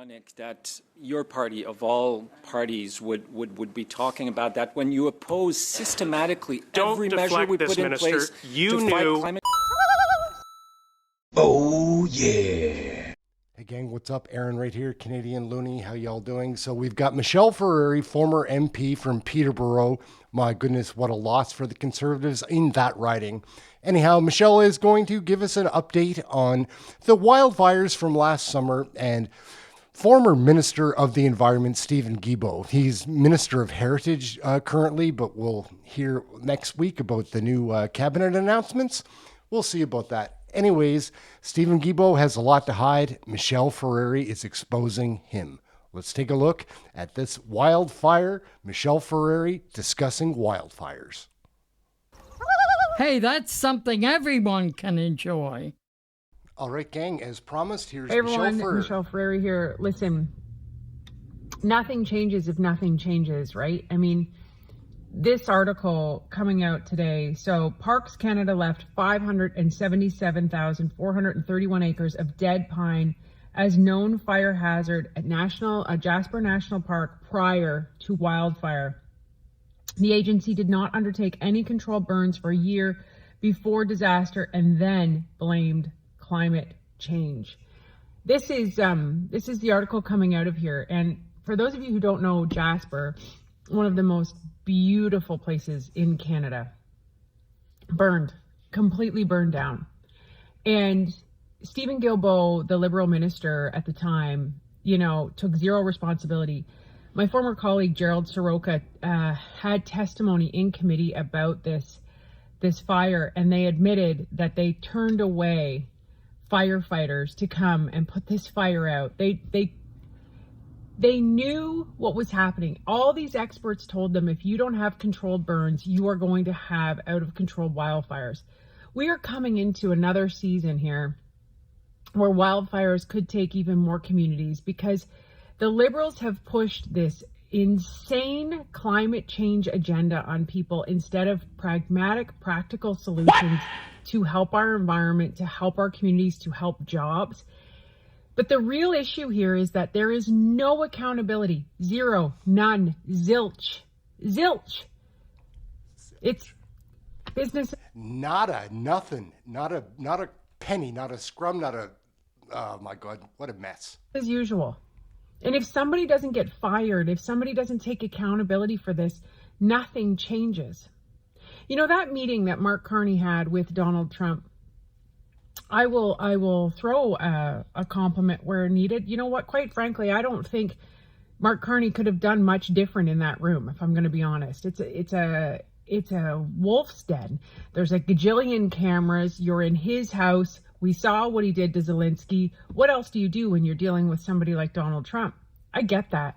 ironic that your party, of all parties, would be talking about that when you oppose systematically every measure we put in place to fight climate. Oh, yeah. Hey gang, what's up? Aaron right here, Canadian Looney. How y'all doing? So we've got Michelle Ferreri, former MP from Peterborough. My goodness, what a loss for the Conservatives in that riding. Anyhow, Michelle is going to give us an update on the wildfires from last summer and former Minister of the Environment, Steven Guilbeault. He's Minister of Heritage currently, but we'll hear next week about the new cabinet announcements. We'll see about that. Anyways, Steven Guilbeault has a lot to hide. Michelle Ferreri is exposing him. Let's take a look at this wildfire. Michelle Ferreri discussing wildfires. Hey, that's something everyone can enjoy. All right, gang, as promised, here's hey everyone, Michelle Ferreri. Michelle Ferreri here. Listen, nothing changes if nothing changes, right? I mean, this article coming out today. So Parks Canada left 577,431 acres of dead pine as known fire hazard at Jasper National Park prior to wildfire. The agency did not undertake any controlled burns for a year before disaster and then blamed climate change. This is the article coming out of here. And for those of you who don't know Jasper, one of the most beautiful places in Canada, burned, completely burned down. And Steven Guilbeault, the Liberal minister at the time, took zero responsibility. My former colleague Gerald Soroka had testimony in committee about this fire, and they admitted that they turned away firefighters to come and put this fire out. They knew what was happening. All these experts told them if you don't have controlled burns, you are going to have out of control wildfires. We are coming into another season here where wildfires could take even more communities because the Liberals have pushed this insane climate change agenda on people instead of pragmatic, practical solutions to help our environment, to help our communities, to help jobs. But the real issue here is that there is no accountability. Zero, none, zilch. Zilch. It's business. Nada, nothing, not a penny, not a scrum, not a, oh my God, what a mess. As usual. And if somebody doesn't get fired, if somebody doesn't take accountability for this, nothing changes. That meeting that Mark Carney had with Donald Trump, I will throw a compliment where needed. You know what? Quite frankly, I don't think Mark Carney could have done much different in that room, if I'm going to be honest. It's a wolf's den. There's a gajillion cameras. You're in his house. We saw what he did to Zelensky. What else do you do when you're dealing with somebody like Donald Trump? I get that.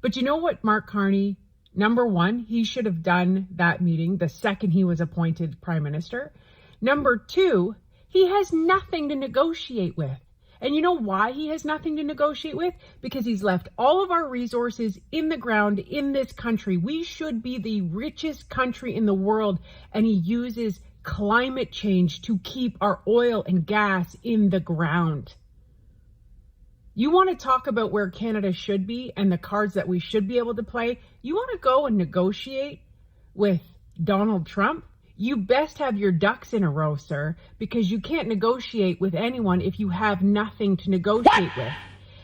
But you know what, Mark Carney? Number one, he should have done that meeting the second he was appointed prime minister. Number two, he has nothing to negotiate with. And you know why he has nothing to negotiate with? Because he's left all of our resources in the ground in this country. We should be the richest country in the world, and he uses climate change to keep our oil and gas in the ground. You want to talk about where Canada should be and the cards that we should be able to play? You want to go and negotiate with Donald Trump? You best have your ducks in a row, sir, because you can't negotiate with anyone if you have nothing to negotiate with.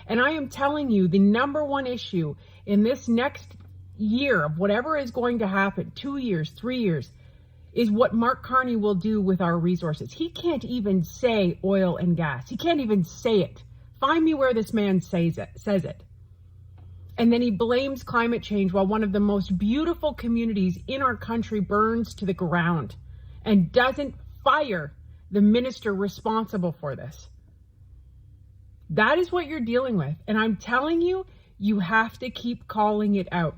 And I am telling you, the number one issue in this next year of whatever is going to happen, 2 years, 3 years, is what Mark Carney will do with our resources. He can't even say oil and gas. He can't even say it. Find me where this man says it. And then he blames climate change while one of the most beautiful communities in our country burns to the ground and doesn't fire the minister responsible for this. That is what you're dealing with. And I'm telling you, you have to keep calling it out.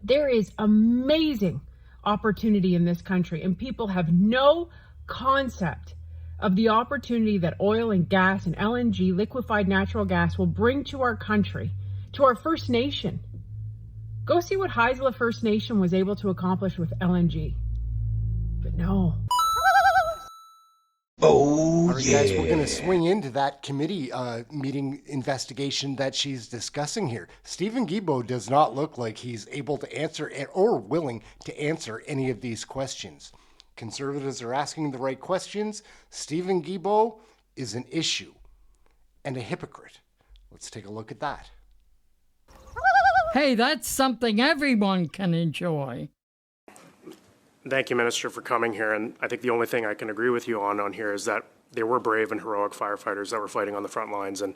There is amazing opportunity in this country, and people have no concept of the opportunity that oil and gas and LNG, liquefied natural gas, will bring to our country, to our First Nation. Go see what Haisla First Nation was able to accomplish with LNG. But no. Oh, All right, yeah. guys, we're going to swing into that committee meeting investigation that she's discussing here. Stephen Guilbeault does not look like he's able to answer or willing to answer any of these questions. Conservatives are asking the right questions. Stephen Guilbeault is an issue and a hypocrite. Let's take a look at that. Hey, that's something everyone can enjoy. Thank you, Minister, for coming here. And I think the only thing I can agree with you on here is that there were brave and heroic firefighters that were fighting on the front lines. And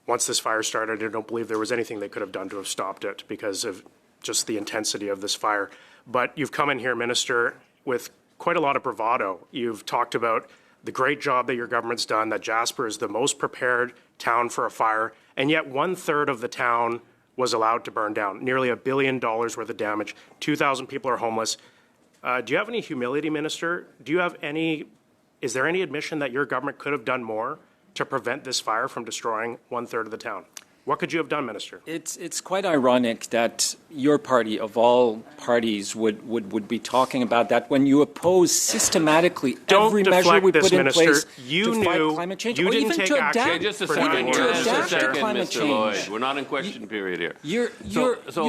once this fire started, I don't believe there was anything they could have done to have stopped it because of just the intensity of this fire. But you've come in here, Minister, with quite a lot of bravado. You've talked about the great job that your government's done, that Jasper is the most prepared town for a fire, and yet 1/3 of the town was allowed to burn down. Nearly $1 billion worth of damage. 2,000 people are homeless. Do you have any humility, Minister? Is there any admission that your government could have done more to prevent this fire from destroying 1/3 of the town? What could you have done, Minister? It's quite ironic that your party, of all parties, would be talking about that when you oppose systematically every measure we put in place to fight climate change, or even to adapt. Okay, just a second. Mr. Lloyd. We're not in question period here. You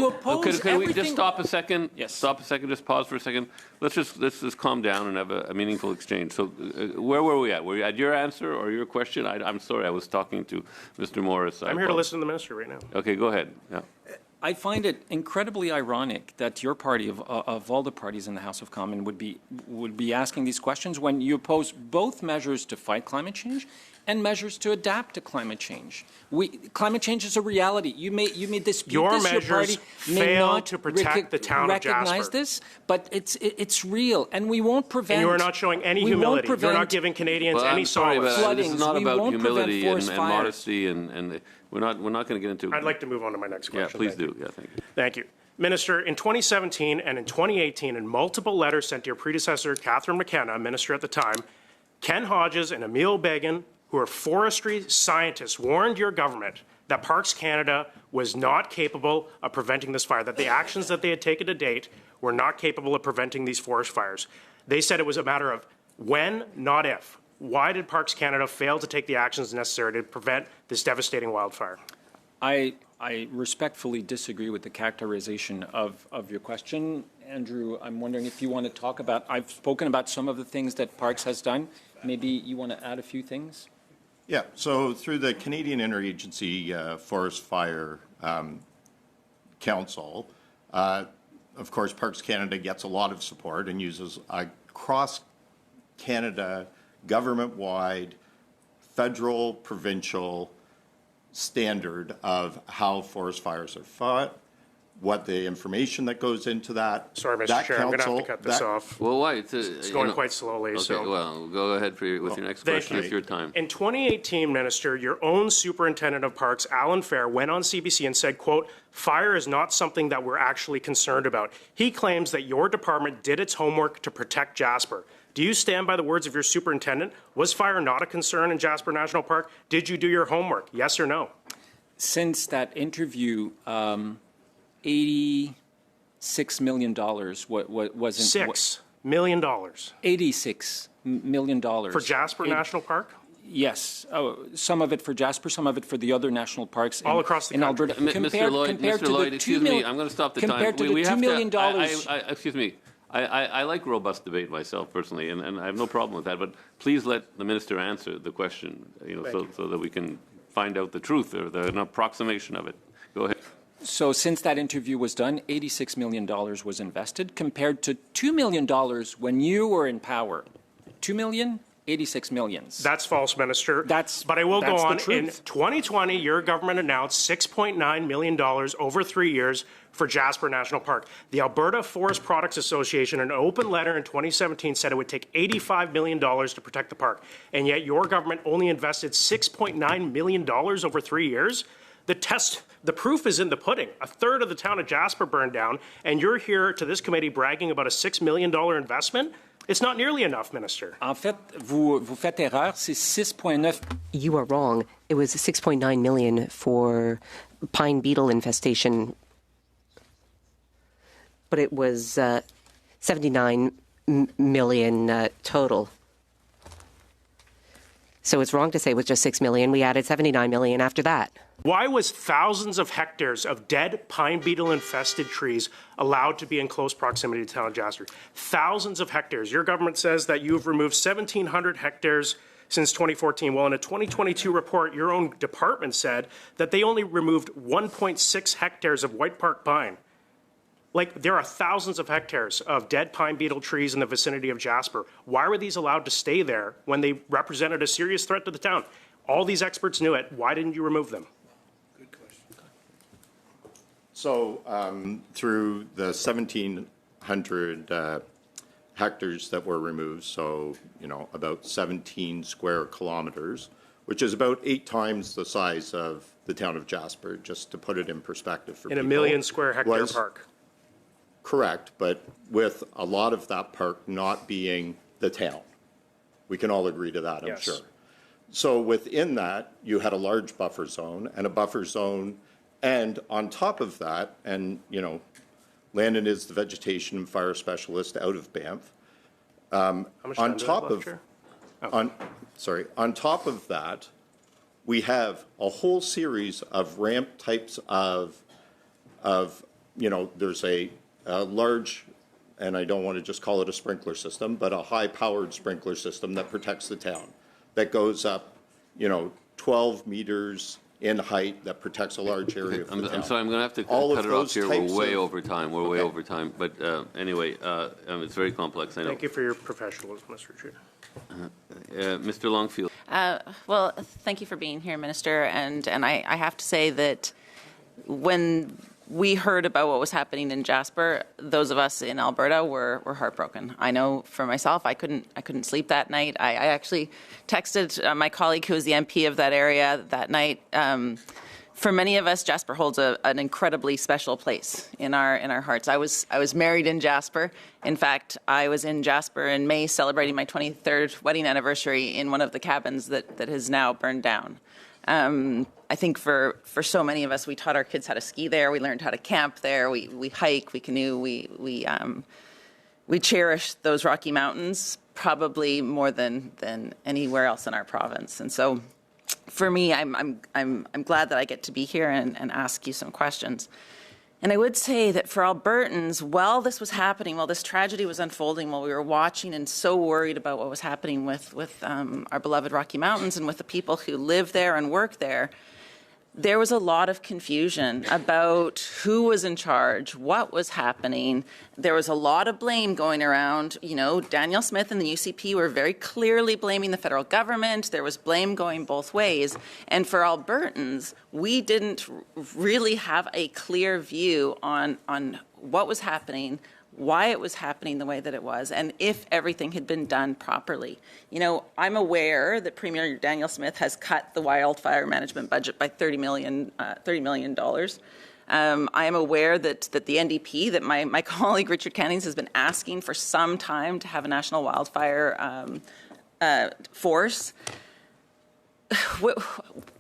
oppose can we everything. just stop a second? Yes. Stop a second. Just pause for a second. Let's just calm down and have a meaningful exchange. So, where were we at? Were we at your answer or your question? I'm sorry. I was talking to Mr. Morris. I'm here to listen to the Minister right now. Okay, go ahead. Yeah. I find it incredibly ironic that your party, of all the parties in the House of Commons, would be asking these questions when you oppose both measures to fight climate change and measures to adapt to climate change. Climate change is a reality. You may dispute your this. Measures your party may not to protect the town of recognize Jasper. this, but it's real, and we won't prevent. And you are not showing any humility. You're not giving Canadians any solace. This is not about humility and fires. modesty, and we're not going to get into. I'd like to move on to my next question. Yeah, please do. Yeah, thank you. Thank you. Minister, in 2017 and in 2018, in multiple letters sent to your predecessor, Catherine McKenna, Minister at the time, Ken Hodges and Emil Began, who are forestry scientists, warned your government that Parks Canada was not capable of preventing this fire, that the actions that they had taken to date were not capable of preventing these forest fires. They said it was a matter of when, not if. Why did Parks Canada fail to take the actions necessary to prevent this devastating wildfire? I respectfully disagree with the characterization of your question. Andrew, I'm wondering if you want to talk about, I've spoken about some of the things that Parks has done. Maybe you want to add a few things? Yeah, so through the Canadian Interagency Forest Fire Council, of course, Parks Canada gets a lot of support and uses a cross-Canada, government-wide, federal, provincial standard of how forest fires are fought, what the information that goes into that. Sorry, Mr. that Chair, I'm going to have to council- cut this off. Well, why? It's going quite slowly. Okay, so. well, go ahead with your next Thank question. you. It's your time. In 2018, Minister, your own Superintendent of Parks, Alan Fair, went on CBC and said, quote, fire is not something that we're actually concerned about. He claims that your department did its homework to protect Jasper. Do you stand by the words of your superintendent? Was fire not a concern in Jasper National Park? Did you do your homework? Yes or no? Since that interview, $86 million wasn't. $6 million. $86 million. For Jasper National Park? Yes. Some of it for Jasper, some of it for the other national parks all across the in country. Alberta. Mr. Lloyd, excuse me, I'm going to stop the time. Compared to the $2 million. Excuse me. I like robust debate myself personally, and I have no problem with that. But please let the minister answer the question, so that we can find out the truth or an approximation of it. Go ahead. So since that interview was done, $86 million was invested, compared to $2 million when you were in power. $2 million, 86 million. That's false, Minister. But I will go on. In 2020, your government announced $6.9 million over 3 years for Jasper National Park. The Alberta Forest Products Association, in an open letter in 2017, said it would take $85 million to protect the park. And yet your government only invested $6.9 million over 3 years. The proof is in the pudding. A third of the town of Jasper burned down, and you're here to this committee bragging about a $6 million investment? It's not nearly enough, Minister. En fait, vous faites erreur, c'est 6.9. You are wrong. It was $6.9 million for pine beetle infestation, but it was $79 million total. So it's wrong to say it was just $6 million. We added $79 million after that. Why was thousands of hectares of dead pine beetle infested trees allowed to be in close proximity to the town of Jasper? Thousands of hectares. Your government says that you've removed 1,700 hectares since 2014. Well, in a 2022 report, your own department said that they only removed 1.6 hectares of white bark pine. Like, there are thousands of hectares of dead pine beetle trees in the vicinity of Jasper. Why were these allowed to stay there when they represented a serious threat to the town? All these experts knew it. Why didn't you remove them? So through the 1,700 hectares that were removed, so, you know, about 17 square kilometers, which is about 8 times the size of the town of Jasper, just to put it in perspective for In people. a million square hectare park. Correct, but with a lot of that park not being the town. We can all agree to that, I'm Yes. sure. So within that, you had a large buffer zone and a buffer zone. And on top of that, and, you know, Landon is the vegetation and fire specialist out of Banff. How much time On do I have top left of, here? on top of that, we have a whole series of ramp types of, you know, there's a large, and I don't want to just call it a sprinkler system, but a high-powered sprinkler system that protects the town, that goes up, you know, 12 meters in height, that protects a large area of the town. I'm sorry, I'm going to have to All cut of it off those here. types We're way of- over time. We're way Okay. over time. But anyway, it's very complex, I know. Thank you for your professionalism, Mr. Chair. Mr. Longfield. Well, thank you for being here, Minister. And I have to say that when we heard about what was happening in Jasper, those of us in Alberta were heartbroken. I know for myself, I couldn't sleep that night. I actually texted my colleague who was the MP of that area that night. For many of us, Jasper holds an incredibly special place in our hearts. I was married in Jasper. In fact, I was in Jasper in May celebrating my 23rd wedding anniversary in one of the cabins that has now burned down. I think for so many of us, we taught our kids how to ski there. We learned how to camp there. We hike, we canoe, we cherish those Rocky Mountains probably more than anywhere else in our province. And so, for me, I'm glad that I get to be here and ask you some questions. And I would say that for Albertans, while this was happening, while this tragedy was unfolding, while we were watching and so worried about what was happening with our beloved Rocky Mountains and with the people who live there and work there, there was a lot of confusion about who was in charge, what was happening. There was a lot of blame going around. You know, Danielle Smith and the UCP were very clearly blaming the federal government. There was blame going both ways. And for Albertans, we didn't really have a clear view on what was happening, why it was happening the way that it was, and if everything had been done properly. You know, I'm aware that Premier Danielle Smith has cut the wildfire management budget by $30 million. I am aware that the NDP, that my colleague Richard Cannings has been asking for some time to have a national wildfire force.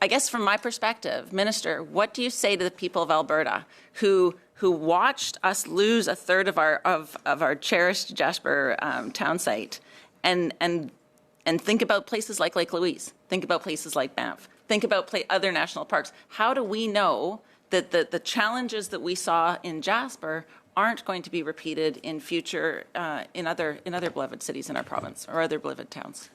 I guess from my perspective, Minister, what do you say to the people of Alberta who watched us lose a third of our cherished Jasper town site, and think about places like Lake Louise, think about places like Banff, think about other national parks? How do we know that the challenges that we saw in Jasper aren't going to be repeated in future in other beloved cities in our province or other beloved towns?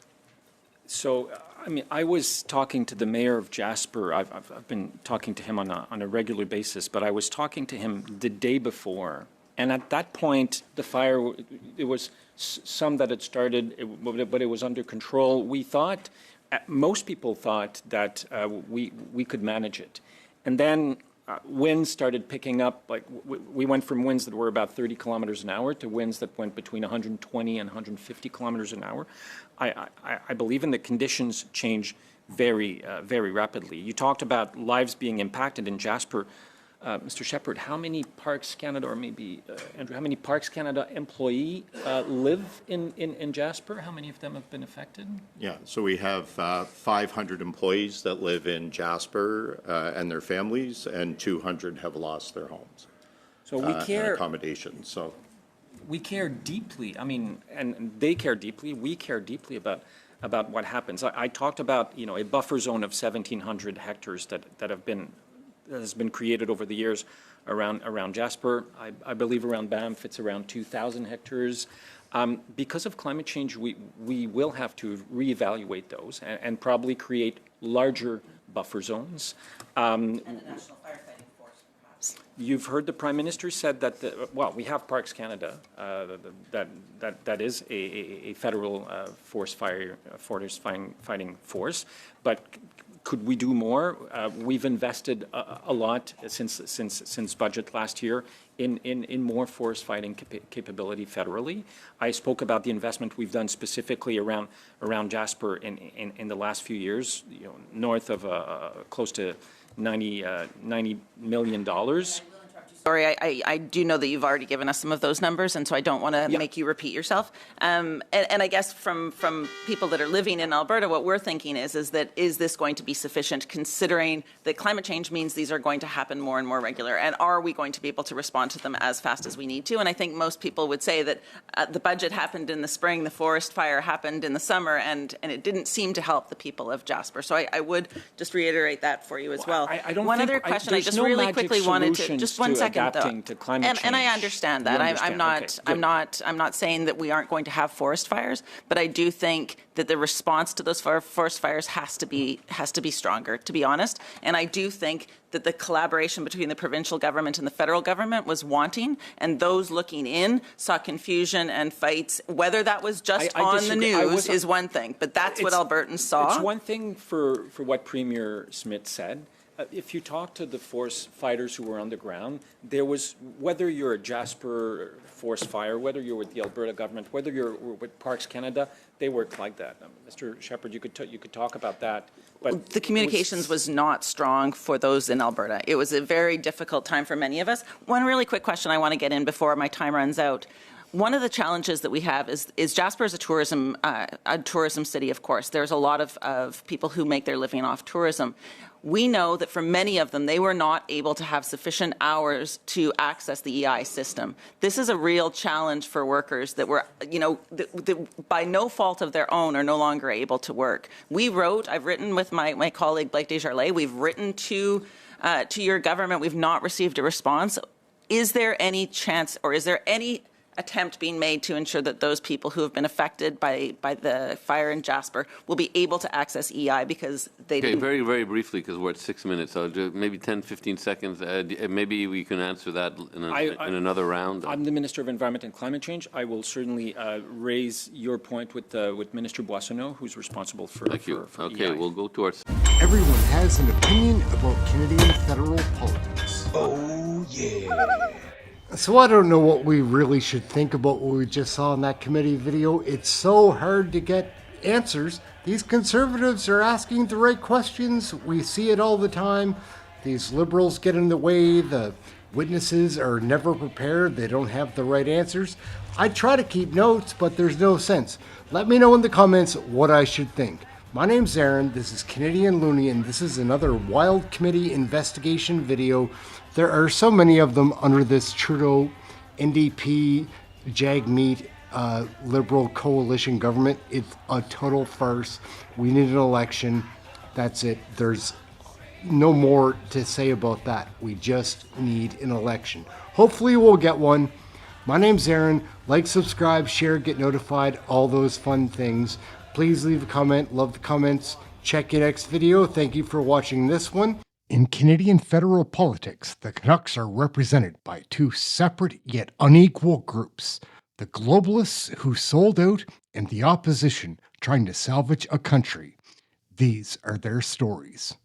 So, I mean, I was talking to the mayor of Jasper. I've been talking to him on a regular basis, but I was talking to him the day before. And at that point, the fire, it was some that had started, but it was under control. We thought, most people thought that we could manage it. And then winds started picking up. Like we went from winds that were about 30 kilometers an hour to winds that went between 120 and 150 kilometers an hour. I believe in the conditions change very rapidly. You talked about lives being impacted in Jasper. Mr. Shepherd, how many Parks Canada, or maybe Andrew, how many Parks Canada employee live in Jasper? How many of them have been affected? Yeah, so we have 500 employees that live in Jasper and their families, and 200 have lost their homes. So we care. And accommodations. So we care deeply. I mean, and they care deeply. We care deeply about about what happens. I talked about, a buffer zone of 1,700 hectares that has been created over the years around Jasper. I believe around Banff it's around 2,000 hectares. Because of climate change, we will have to reevaluate those and probably create larger buffer zones. And the National Firefighting Force, perhaps. You've heard the Prime Minister said that, we have Parks Canada, that is a federal forest fighting force, but could we do more? We've invested a lot since budget last year in more forest fighting capability federally. I spoke about the investment we've done specifically around Jasper in the last few years, north of close to $90 million. Sorry, I do know that you've already given us some of those numbers, and so I don't want to make you repeat yourself. And I guess from people that are living in Alberta, what we're thinking is that is this going to be sufficient, considering that climate change means these are going to happen more and more regular, and are we going to be able to respond to them as fast as we need to? And I think most people would say that the budget happened in the spring, the forest fire happened in the summer, and it didn't seem to help the people of Jasper. So I would just reiterate that for you as well. I don't One think other question I just no really quickly wanted to, solutions just one second adapting though. to climate change. And I understand that. You understand. I'm not saying that we aren't going to have forest fires, but I do think that the response to those forest fires has to be stronger, to be honest. And I do think that the collaboration between the provincial government and the federal government was wanting, and those looking in saw confusion and fights. Whether that was just I on the disagree. news is one thing, but that's what Albertans saw. It's one thing for what Premier Smith said. If you talk to the forest fighters who were on the ground, there was, whether you're a Jasper forest fire, whether you're with the Alberta government, whether you're with Parks Canada, they worked like that. Mr. Shepherd, you could talk about that. But the communications was not strong for those in Alberta. It was a very difficult time for many of us. One really quick question I want to get in before my time runs out. One of the challenges that we have is Jasper is a tourism city, of course. There's a lot of people who make their living off tourism. We know that for many of them, they were not able to have sufficient hours to access the EI system. This is a real challenge for workers that were, by no fault of their own, are no longer able to work. I've written with my colleague Blake Desjardins, we've written to your government, we've not received a response. Is there any chance, or is there any attempt being made to ensure that those people who have been affected by the fire in Jasper will be able to access EI because they didn't? Very, very briefly, because we're at 6 minutes. I'll do maybe 10, 15 seconds. Maybe we can answer that in another round. I'm the Minister of Environment and Climate Change. I will certainly raise your point with Minister Boissonnault, who's responsible for Thank you. for Okay, EI. we'll go to our... Everyone has an opinion about Canadian federal politics. Oh yeah. So I don't know what we really should think about what we just saw in that committee video. It's so hard to get answers. These conservatives are asking the right questions. We see it all the time. These liberals get in the way. The witnesses are never prepared. They don't have the right answers. I try to keep notes, but there's no sense. Let me know in the comments what I should think. My name's Aaron, this is Canadian Looney, and this is another Wild Committee investigation video. There are so many of them under this Trudeau, NDP, Jagmeet, Liberal coalition government. It's a total farce. We need an election. That's it. There's no more to say about that. We just need an election. Hopefully we'll get one. My name's Aaron. Like, subscribe, share, get notified, all those fun things. Please leave a comment. Love the comments. Check your next video. Thank you for watching this one. In Canadian federal politics, the Canucks are represented by two separate yet unequal groups. The globalists who sold out and the opposition trying to salvage a country. These are their stories.